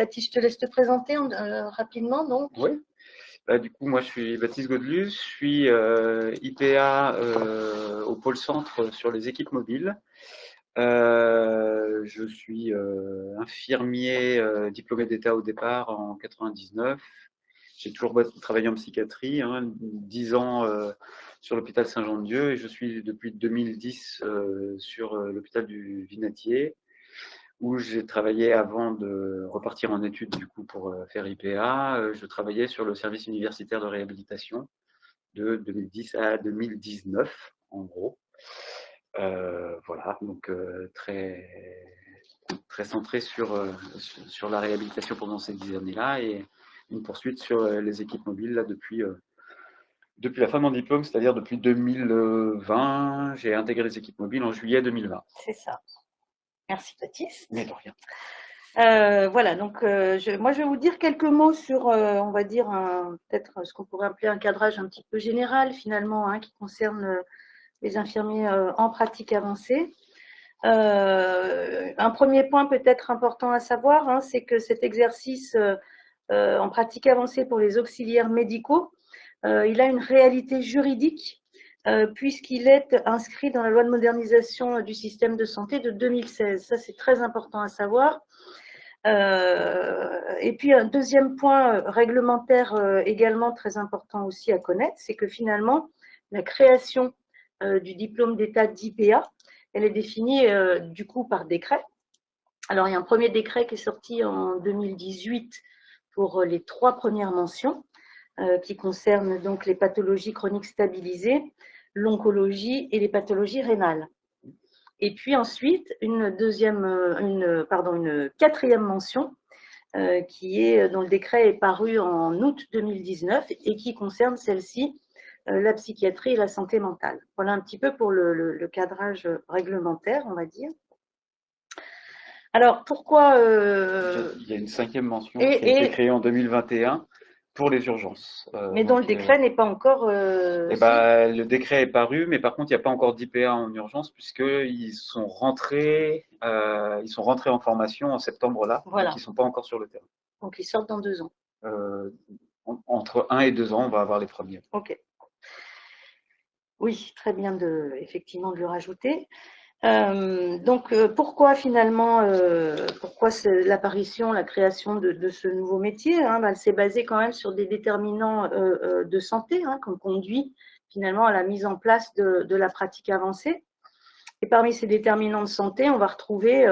Baptiste, je te laisse te présenter rapidement, donc. Oui, du coup, moi je suis Baptiste Godelus, je suis IPA au pôle centre sur les équipes mobiles. Je suis infirmier diplômé d'État au départ en 99. J'ai toujours travaillé en psychiatrie, 10 ans sur l'hôpital Saint-Jean-de-Dieu et je suis depuis 2010 sur l'hôpital du Vinatier où j'ai travaillé avant de repartir en études du coup pour faire IPA. Je travaillais sur le service universitaire de réhabilitation de 2010 à 2019 en gros. Voilà, donc très centré sur la réhabilitation pendant ces 10 années-là et une poursuite sur les équipes mobiles là, depuis la fin de mon diplôme, c'est-à-dire depuis 2020. J'ai intégré les équipes mobiles en juillet 2020. C'est ça. Merci, Baptiste. Mais de rien. Voilà, donc moi je vais vous dire quelques mots sur, on va dire, peut-être ce qu'on pourrait appeler un cadrage un petit peu général finalement, qui concerne les infirmiers en pratique avancée. Un premier point peut-être important à savoir, c'est que cet exercice en pratique avancée pour les auxiliaires médicaux, il a une réalité juridique puisqu'il est inscrit dans la loi de modernisation du système de santé de 2016. Ça, c'est très important à savoir. Et puis, un deuxième point réglementaire également très important aussi à connaître, c'est que finalement, la création du diplôme d'état d'IPA, elle est définie du coup par décret. Alors, il y a un premier décret qui est sorti en 2018 pour les 3 premières mentions qui concernent donc les pathologies chroniques stabilisées, l'oncologie et les pathologies rénales. Et puis ensuite, une quatrième mention dont le décret est paru en août 2019 et qui concerne celle-ci, la psychiatrie et la santé mentale. Voilà un petit peu pour le cadrage réglementaire, on va dire. Alors, pourquoi Il y a une 5e mention qui a été créée en 2021 pour les urgences. Mais dont le décret n'est pas encore… le décret est paru, mais par contre, il n'y a pas encore d'IPA en urgence puisqu'ils sont rentrés en formation en septembre là, voilà. Donc ils ne sont pas encore sur le terrain. Donc ils sortent dans 2 ans. Entre 1 et 2 ans, on va avoir les premiers. Ok. Oui, très bien effectivement de le rajouter. Donc, pourquoi finalement, pourquoi l'apparition, la création de ce nouveau métier, elle s'est basée quand même sur des déterminants de santé qu'on conduit finalement à la mise en place de la pratique avancée. Et parmi ces déterminants de santé, on va retrouver,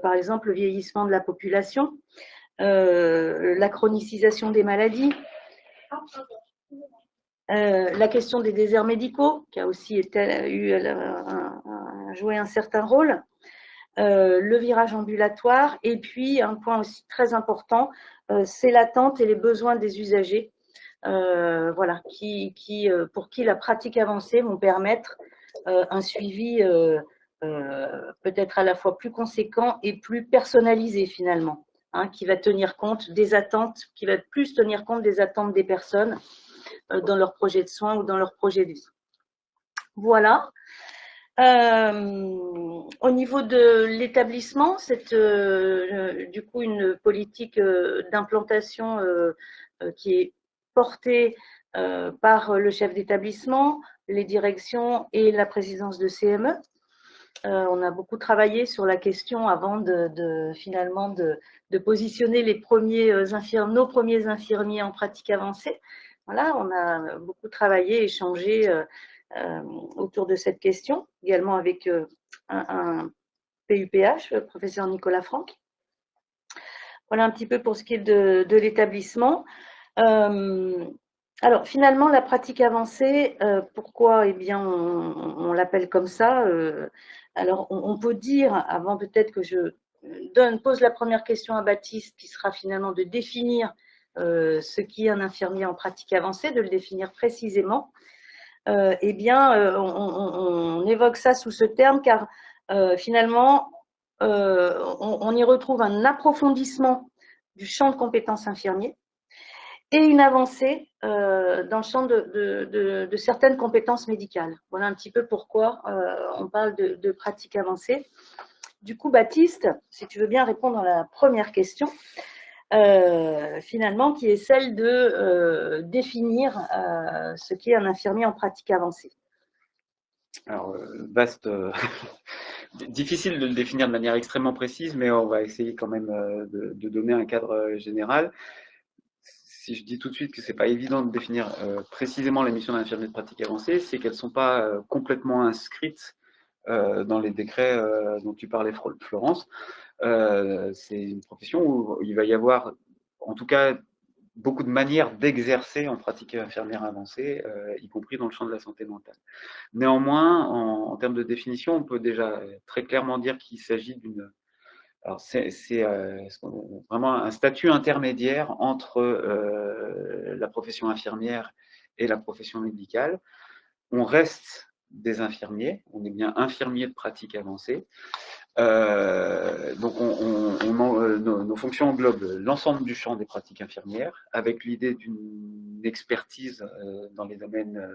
par exemple, le vieillissement de la population, la chronicication des maladies, la question des déserts médicaux, qui a aussi joué un certain rôle, le virage ambulatoire, et puis un point aussi très important, c'est l'attente et les besoins des usagers, voilà, pour qui la pratique avancée vont permettre un suivi peut-être à la fois plus conséquent et plus personnalisé finalement, qui va tenir compte des attentes, qui va plus tenir compte des attentes des personnes dans leur projet de soins ou dans leur projet de vie. Voilà. Au niveau de l'établissement, c'est du coup une politique d'implantation qui est portée par le chef d'établissement, les directions et la présidence de CME. On a beaucoup travaillé sur la question avant finalement de positionner nos premiers infirmiers en pratique avancée. Voilà, on a beaucoup travaillé, échangé autour de cette question, également avec un PUPH, le professeur Nicolas Franck. Voilà un petit peu pour ce qui est de l'établissement. Alors, finalement, la pratique avancée, pourquoi on l'appelle comme ça. Alors, on peut dire, avant peut-être que je pose la première question à Baptiste, qui sera finalement de définir ce qu'est un infirmier en pratique avancée, de le définir précisément. On évoque ça sous ce terme car finalement, on y retrouve un approfondissement du champ de compétences infirmiers et une avancée dans le champ de certaines compétences médicales. Voilà un petit peu pourquoi on parle de pratique avancée. Du coup, Baptiste, si tu veux bien répondre à la première question, finalement, qui est celle de définir ce qu'est un infirmier en pratique avancée. Alors, vaste, difficile de le définir de manière extrêmement précise, mais on va essayer quand même de donner un cadre général. Si je dis tout de suite que c'est pas évident de définir précisément les missions d'un infirmier de pratique avancée, c'est qu'elles sont pas complètement inscrites dans les décrets dont tu parlais, Florence. C'est une profession où il va y avoir, en tout cas, beaucoup de manières d'exercer en pratique infirmière avancée, y compris dans le champ de la santé mentale. Néanmoins, en termes de définition, on peut déjà très clairement dire qu'il s'agit d'une... Alors, c'est vraiment un statut intermédiaire entre la profession infirmière et la profession médicale. On reste des infirmiers, on est bien infirmier de pratique avancée. Donc, nos fonctions englobent l'ensemble du champ des pratiques infirmières, avec l'idée d'une expertise dans les domaines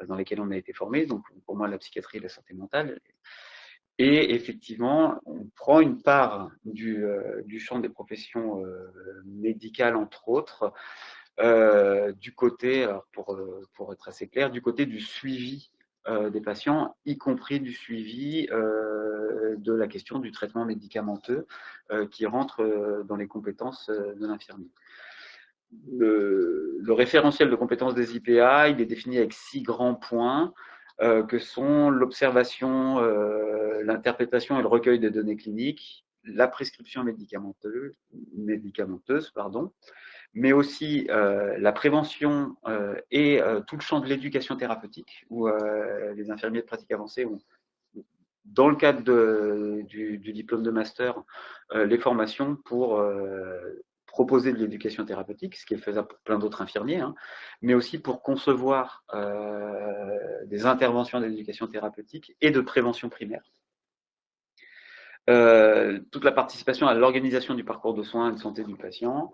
dans lesquels on a été formé. Donc, pour moi, la psychiatrie et la santé mentale. Et effectivement, on prend une part du champ des professions médicales, entre autres, du côté, alors pour être assez clair, du côté du suivi des patients, y compris du suivi de la question du traitement médicamenteux qui rentre dans les compétences de l'infirmier. Le référentiel de compétences des IPA, il est défini avec 6 grands points que sont l'observation, l'interprétation et le recueil des données cliniques, la prescription médicamenteuse, pardon, mais aussi la prévention et tout le champ de l'éducation thérapeutique, où les infirmiers de pratique avancée ont, dans le cadre du diplôme de master, les formations pour proposer de l'éducation thérapeutique, ce qui est faisable pour plein d'autres infirmiers, hein, mais aussi pour concevoir des interventions d'éducation thérapeutique et de prévention primaire. Toute la participation à l'organisation du parcours de soins et de santé du patient,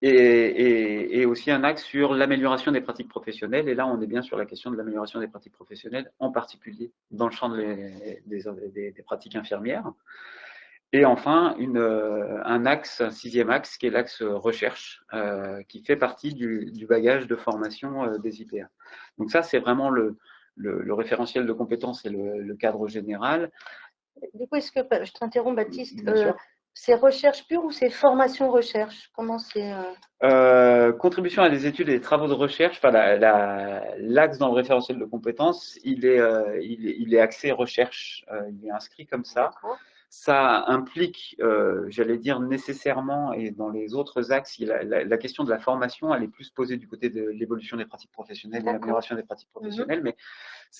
et aussi un axe sur l'amélioration des pratiques professionnelles. Et là, on est bien sur la question de l'amélioration des pratiques professionnelles, en particulier dans le champ des pratiques infirmières. Et enfin, un axe, un 6e axe, qui est l'axe recherche, qui fait partie du bagage de formation des IPA. Donc ça, c'est vraiment le référentiel de compétences et le cadre général. Du coup, est-ce que, je t'interromps, Baptiste, Bien sûr. c'est recherche pure ou c'est formation-recherche? Comment c'est Contribution à des études et des travaux de recherche, enfin, l'axe dans le référentiel de compétences, il est axé recherche, il est inscrit comme ça. Ça implique, j'allais dire nécessairement, et dans les autres axes, la question de la formation, elle est plus posée du côté de l'évolution des pratiques professionnelles et l'amélioration des pratiques professionnelles, mais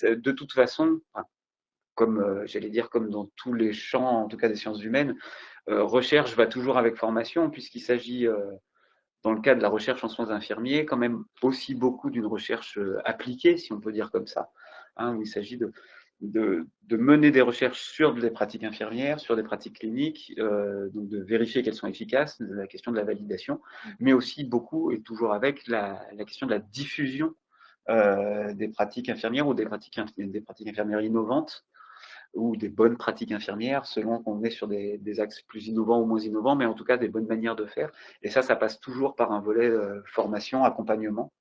de toute façon, enfin, comme j'allais dire, comme dans tous les champs, en tout cas des sciences humaines, recherche va toujours avec formation, puisqu'il s'agit dans le cadre de la recherche en soins infirmiers, quand même aussi beaucoup d'une recherche appliquée, si on peut dire comme ça, hein, où il s'agit de mener des recherches sur des pratiques infirmières, sur des pratiques cliniques, donc de vérifier qu'elles sont efficaces, de la question de la validation, mais aussi beaucoup, et toujours avec la question de la diffusion des pratiques infirmières ou des pratiques infirmières innovantes, ou des bonnes pratiques infirmières, selon qu'on est sur des axes plus innovants ou moins innovants, mais en tout cas des bonnes manières de faire. Et ça passe toujours par un volet formation, accompagnement.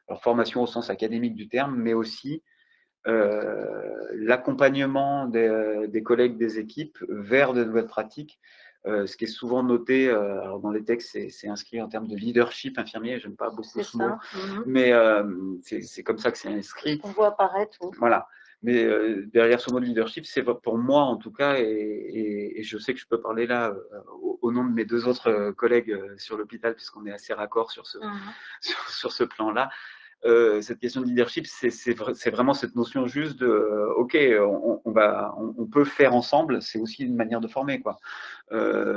Alors formation au sens académique du terme, mais aussi l'accompagnement des collègues, des équipes vers de nouvelles pratiques. Ce qui est souvent noté, alors dans les textes, c'est inscrit en termes de leadership infirmier, j'aime pas beaucoup ce mot, mais c'est comme ça que c'est inscrit. On voit apparaître. Voilà. Mais derrière ce mot de leadership, c'est pour moi en tout cas, et je sais que je peux parler là au nom de mes 2 autres collègues sur l'hôpital, puisqu'on est assez raccord sur sur ce plan-là. Cette question de leadership, c'est vraiment cette notion juste de ok, on peut faire ensemble, c'est aussi une manière de former, quoi.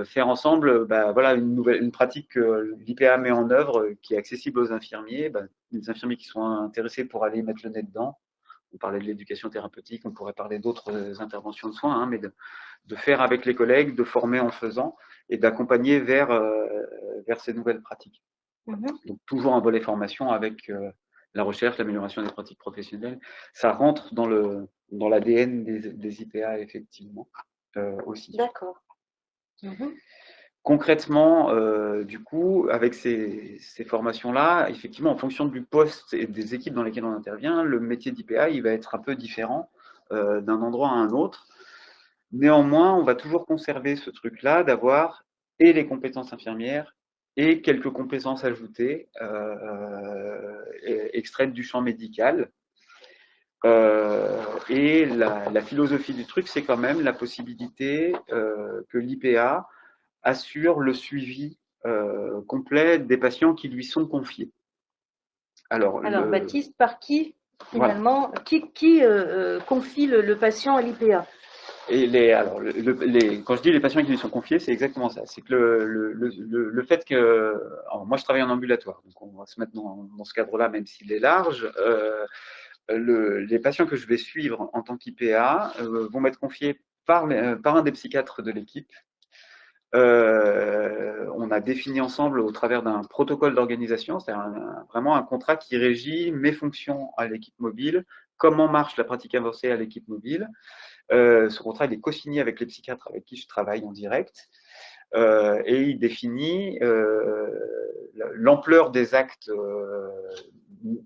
Faire ensemble, bah, voilà une pratique que l'IPA met en œuvre qui est accessible aux infirmiers, bah, les infirmiers qui sont intéressés pour aller mettre le nez dedans. On parlait de l'éducation thérapeutique, on pourrait parler d'autres interventions de soins, hein, mais de faire avec les collègues, de former en faisant et d'accompagner vers ces nouvelles pratiques. Donc toujours un volet formation avec la recherche, l'amélioration des pratiques professionnelles. Ça rentre dans l'ADN des IPA, effectivement. aussi. D'accord. Mhm. Concrètement, du coup, avec ces formations-là, effectivement, en fonction du poste et des équipes dans lesquelles on intervient, le métier d'IPA, il va être un peu différent d'un endroit à un autre. Néanmoins, on va toujours conserver ce truc-là d'avoir et les compétences infirmières et quelques compétences ajoutées extraites du champ médical. Et la philosophie du truc, c'est quand même la possibilité que l'IPA assure le suivi complet des patients qui lui sont confiés. Alors, Alors, Baptiste, par qui, voilà. finalement, confie le patient à l'IPA? Et alors, quand je dis les patients qui lui sont confiés, c'est exactement ça. C'est que le fait que. Alors, moi, je travaille en ambulatoire, donc on va se mettre dans ce cadre-là, même s'il est large. Les patients que je vais suivre en tant qu'IPA vont m'être confiés par un des psychiatres de l'équipe. On a défini ensemble au travers d'un protocole d'organisation, c'est-à-dire vraiment un contrat qui régit mes fonctions à l'équipe mobile, comment marche la pratique avancée à l'équipe mobile. Ce contrat il est co-signé avec les psychiatres avec qui je travaille en direct. Et il définit l'ampleur des actes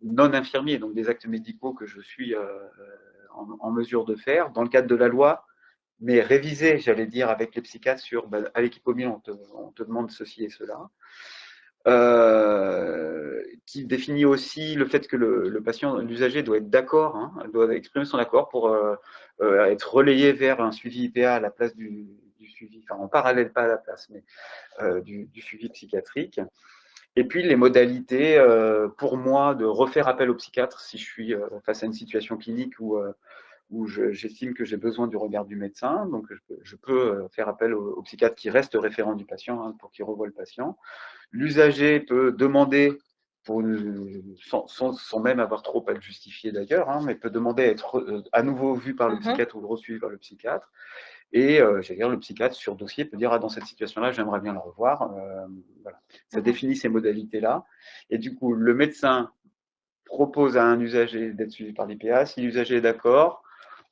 non infirmiers, donc des actes médicaux que je suis en mesure de faire dans le cadre de la loi, mais révisé, j'allais dire, avec les psychiatres sur à l'équipe mobile, on te demande ceci et cela. Qui définit aussi le fait que le patient, l'usager doit être d'accord, hein, doit exprimer son accord pour être relayé vers un suivi IPA à la place du suivi, enfin en parallèle, pas à la place, mais du suivi psychiatrique. Et puis les modalités pour moi de refaire appel au psychiatre si je suis face à une situation clinique où j'estime que j'ai besoin du regard du médecin. Donc je peux faire appel au psychiatre qui reste référent du patient hein, pour qu'il revoie le patient. L'usager peut demander, sans même avoir trop à le justifier d'ailleurs, hein, mais peut demander à être à nouveau vu par le psychiatre ou reçu par le psychiatre. Et j'allais dire, le psychiatre sur dossier peut dire ah, dans cette situation-là, j'aimerais bien le revoir. Voilà. Ça définit ces modalités-là. Et du coup, le médecin propose à un usager d'être suivi par l'IPA. Si l'usager est d'accord,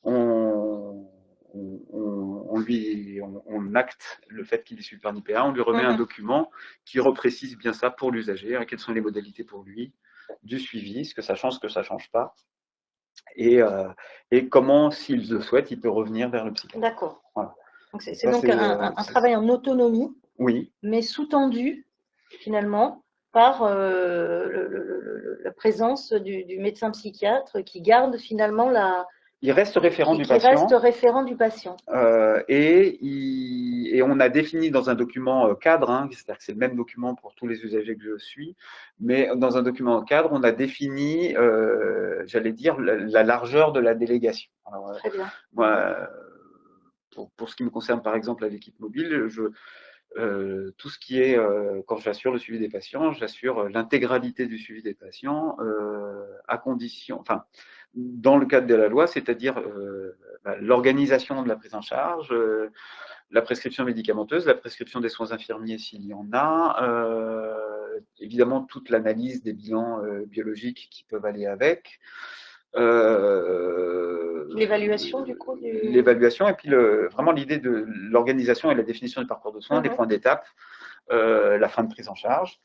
on, on acte le fait qu'il est suivi par l'IPA, on lui remet un document qui reprécise bien ça pour l'usager, hein, quelles sont les modalités pour lui du suivi, ce que ça ne change pas, et comment, s'il le souhaite, il peut revenir vers le psychiatre. D'accord. Voilà. Donc c'est donc un travail en autonomie, oui, mais sous-tendu, finalement, par la présence du médecin psychiatre qui garde finalement il reste référent du qui reste patient. référent du patient. Et on a défini dans un document cadre, hein, c'est-à-dire que c'est le même document pour tous les usagers que je suis, mais dans un document cadre, on a défini, j'allais dire, la largeur de la délégation. Alors, Très bien. moi, pour ce qui me concerne, par exemple, à l'équipe mobile, tout ce qui est, quand j'assure le suivi des patients, j'assure l'intégralité du suivi des patients à condition, enfin, dans le cadre de la loi, c'est-à-dire l'organisation de la prise en charge, la prescription médicamenteuse, la prescription des soins infirmiers s'il y en a, évidemment toute l'analyse des bilans biologiques qui peuvent aller avec. L'évaluation du coup L'évaluation et puis vraiment l'idée de l'organisation et la définition du parcours de soins, des points d'étape, la fin de prise en charge.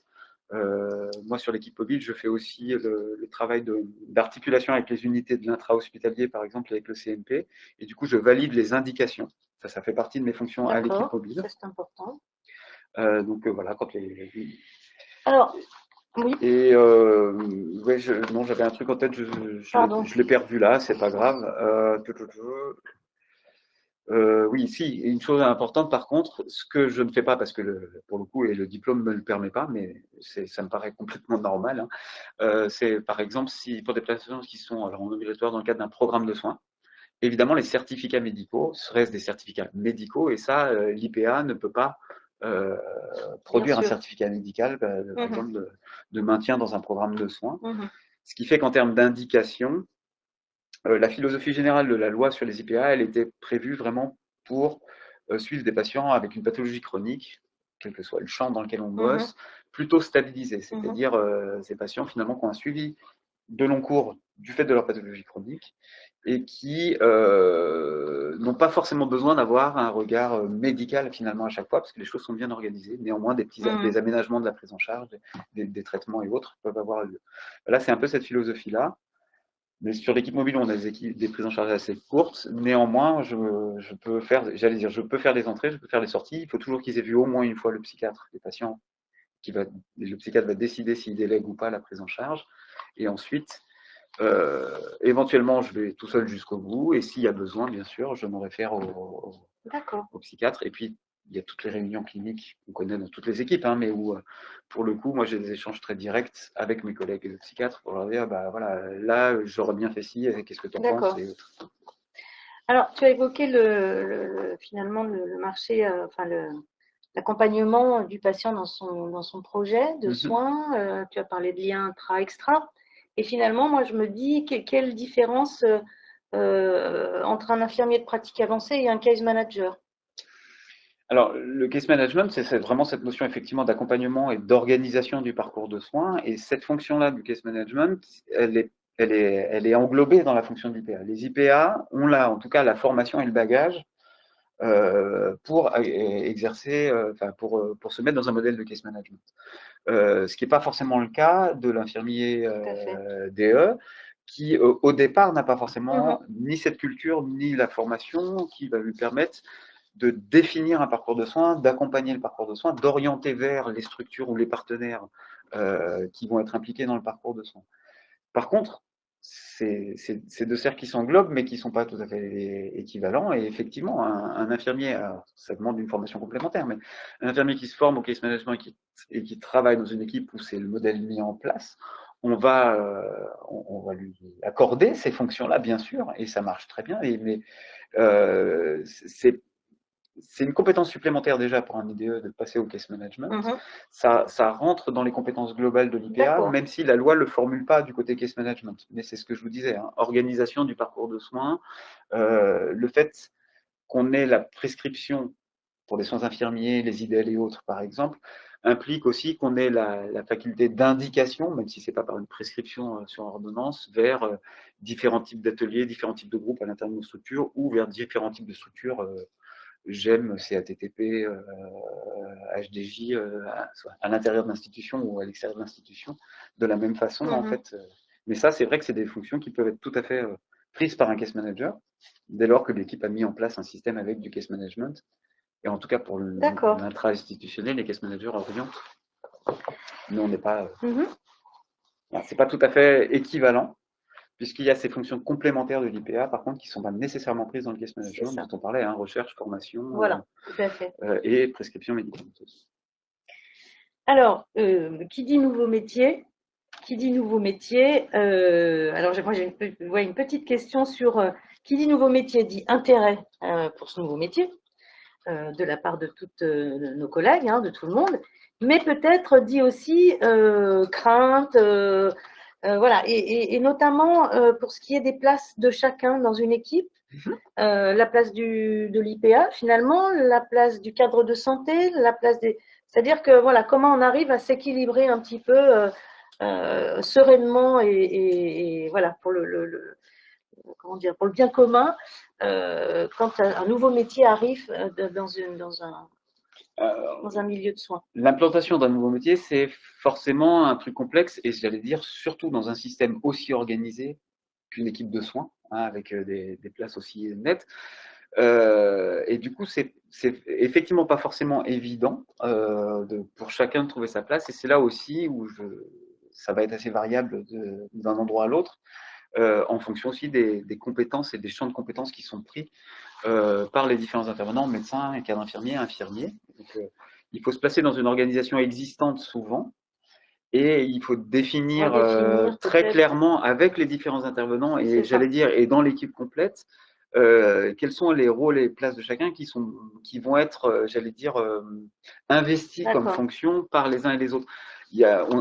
Moi, sur l'équipe mobile, je fais aussi le travail d'articulation avec les unités de l'intra-hospitalier, par exemple, avec le CMP. Et du coup, je valide les indications. Ça fait partie de mes fonctions à l'équipe mobile. Ça, c'est important. Donc voilà, quand les. Alors, oui. Et ouais, non, j'avais un truc en tête, je l'ai perdu là, c'est pas grave. Oui, si, une chose importante par contre, ce que je ne fais pas parce que pour le coup, et le diplôme ne me le permet pas, mais ça me paraît complètement normal, hein, c'est par exemple si pour des patients qui sont alors, en ambulatoire dans le cadre d'un programme de soins, évidemment les certificats médicaux restent des certificats médicaux et ça, l'IPA ne peut pas produire un certificat médical, par exemple de maintien dans un programme de soins. Ce qui fait qu'en termes d'indication, la philosophie générale de la loi sur les IPA, elle était prévue vraiment pour suivre des patients avec une pathologie chronique, quel que soit le champ dans lequel on bosse, plutôt stabilisé, c'est-à-dire ces patients finalement qui ont un suivi de long cours du fait de leur pathologie chronique et qui n'ont pas forcément besoin d'avoir un regard médical finalement à chaque fois, parce que les choses sont bien organisées. Néanmoins, des aménagements de la prise en charge, des traitements et autres peuvent avoir lieu. Là, c'est un peu cette philosophie-là. Mais sur l'équipe mobile, on a des prises en charge assez courtes. Néanmoins, je peux faire, j'allais dire, je peux faire les entrées, je peux faire les sorties. Il faut toujours qu'ils aient vu au moins une fois le psychiatre des patients. Le psychiatre va décider s'il délègue ou pas la prise en charge. Et ensuite, éventuellement, je vais tout seul jusqu'au bout. Et s'il y a besoin, bien sûr, je me réfère au psychiatre. Et puis, il y a toutes les réunions cliniques qu'on connaît dans toutes les équipes, hein, mais où, pour le coup, moi, j'ai des échanges très directs avec mes collègues psychiatres pour leur dire, bah voilà, là, j'aurais bien fait ci, qu'est-ce que tu en penses et autres. Alors, tu as évoqué finalement le marché, enfin l'accompagnement du patient dans son projet de soins. Tu as parlé de liens intra-extra. Et finalement, moi, je me dis, quelle différence entre un infirmier de pratique avancée et un case manager? Alors, le case management, c'est vraiment cette notion effectivement d'accompagnement et d'organisation du parcours de soins. Et cette fonction-là du case management, elle est englobée dans la fonction d'IPA. Les IPA ont là, en tout cas, la formation et le bagage pour exercer, pour se mettre dans un modèle de case management. Ce qui n'est pas forcément le cas de l'infirmier DE, qui au départ n'a pas forcément ni cette culture, ni la formation qui va lui permettre de définir un parcours de soins, d'accompagner le parcours de soins, d'orienter vers les structures ou les partenaires qui vont être impliqués dans le parcours de soins. Par contre, c'est deux cercles qui s'englobent, mais qui ne sont pas tout à fait équivalents. Et effectivement, un infirmier, alors, ça demande une formation complémentaire, mais un infirmier qui se forme au case management et qui travaille dans une équipe où c'est le modèle mis en place, on va lui accorder ces fonctions-là, bien sûr, et ça marche très bien. Mais c'est une compétence supplémentaire déjà pour un IDE de passer au case management. Ça rentre dans les compétences globales de l'IPA, même si la loi ne le formule pas du côté case management. Mais c'est ce que je vous disais, hein, organisation du parcours de soins, le fait qu'on ait la prescription pour les soins infirmiers, les IDL et autres par exemple, implique aussi qu'on ait la faculté d'indication, même si ce n'est pas par une prescription sur ordonnance, vers différents types d'ateliers, différents types de groupes à l'intérieur de nos structures ou vers différents types de structures GEM, CATTP, HDJ, à l'intérieur de l'institution ou à l'extérieur de l'institution, de la même façon, en fait. Mais ça, c'est vrai que c'est des fonctions qui peuvent être tout à fait prises par un case manager, dès lors que l'équipe a mis en place un système avec du case management. Et en tout cas, pour l'intra-institutionnel, les case managers orientent. Mais on n'est pas... c'est pas tout à fait équivalent, puisqu'il y a ces fonctions complémentaires de l'IPA, par contre, qui ne sont pas nécessairement prises dans le case management, dont on parlait, hein, recherche, formation tout à fait. Et prescription médicamenteuse. Alors, qui dit nouveau métier, alors moi j'ai une petite question sur qui dit nouveau métier dit intérêt pour ce nouveau métier de la part de toutes nos collègues, hein, de tout le monde, mais peut-être dit aussi crainte, voilà, et notamment pour ce qui est des places de chacun dans une équipe, la place de l'IPA finalement, la place du cadre de santé, la place des... C'est-à-dire que voilà, comment on arrive à s'équilibrer un petit peu sereinement et voilà, pour comment dire, pour le bien commun quand un nouveau métier arrive dans un milieu de soins. L'implantation d'un nouveau métier, c'est forcément un truc complexe et j'allais dire surtout dans un système aussi organisé qu'une équipe de soins, hein, avec des places aussi nettes. Et du coup, c'est effectivement pas forcément évident pour chacun de trouver sa place. Et c'est là aussi où ça va être assez variable d'un endroit à l'autre, en fonction aussi des compétences et des champs de compétences qui sont pris par les différents intervenants, médecins, cadres infirmiers, infirmiers. Donc, il faut se placer dans une organisation existante souvent. Et il faut définir très clairement avec les différents intervenants et j'allais dire et dans l'équipe complète quels sont les rôles et places de chacun qui vont être, j'allais dire, investis comme fonction par les uns et les autres.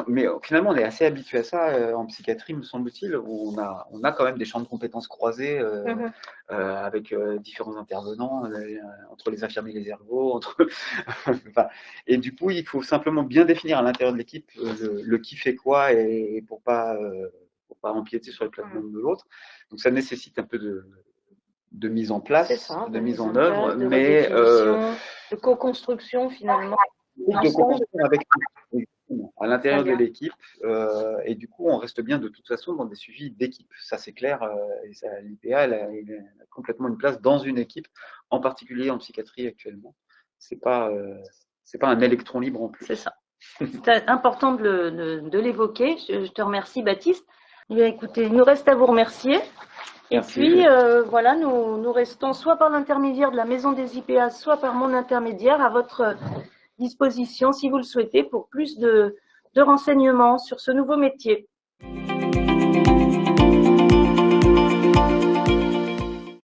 Mais finalement, on est assez habitué à ça en psychiatrie, me semble-t-il, où on a quand même des champs de compétences croisés avec différents intervenants, entre les infirmiers et les ergos, enfin, et du coup, il faut simplement bien définir à l'intérieur de l'équipe le qui fait quoi et pour pas pour pas empiéter sur les plates-bandes de l'autre. Donc ça nécessite un peu de mise en place, de mise en œuvre, mais de co-construction finalement. de co-construction avec à l'intérieur de l'équipe, et du coup on reste bien de toute façon dans des suivis d'équipe, ça c'est clair, et l'IPA elle a complètement une place dans une équipe, en particulier en psychiatrie actuellement. C'est pas un électron libre en plus. C'est ça. C'est important de l'évoquer. Je te remercie Baptiste. Écoutez, il nous reste à vous remercier. Merci. Et puis, voilà, nous restons soit par l'intermédiaire de la Maison des IPA, soit par mon intermédiaire à votre disposition, si vous le souhaitez, pour plus de renseignements sur ce nouveau métier.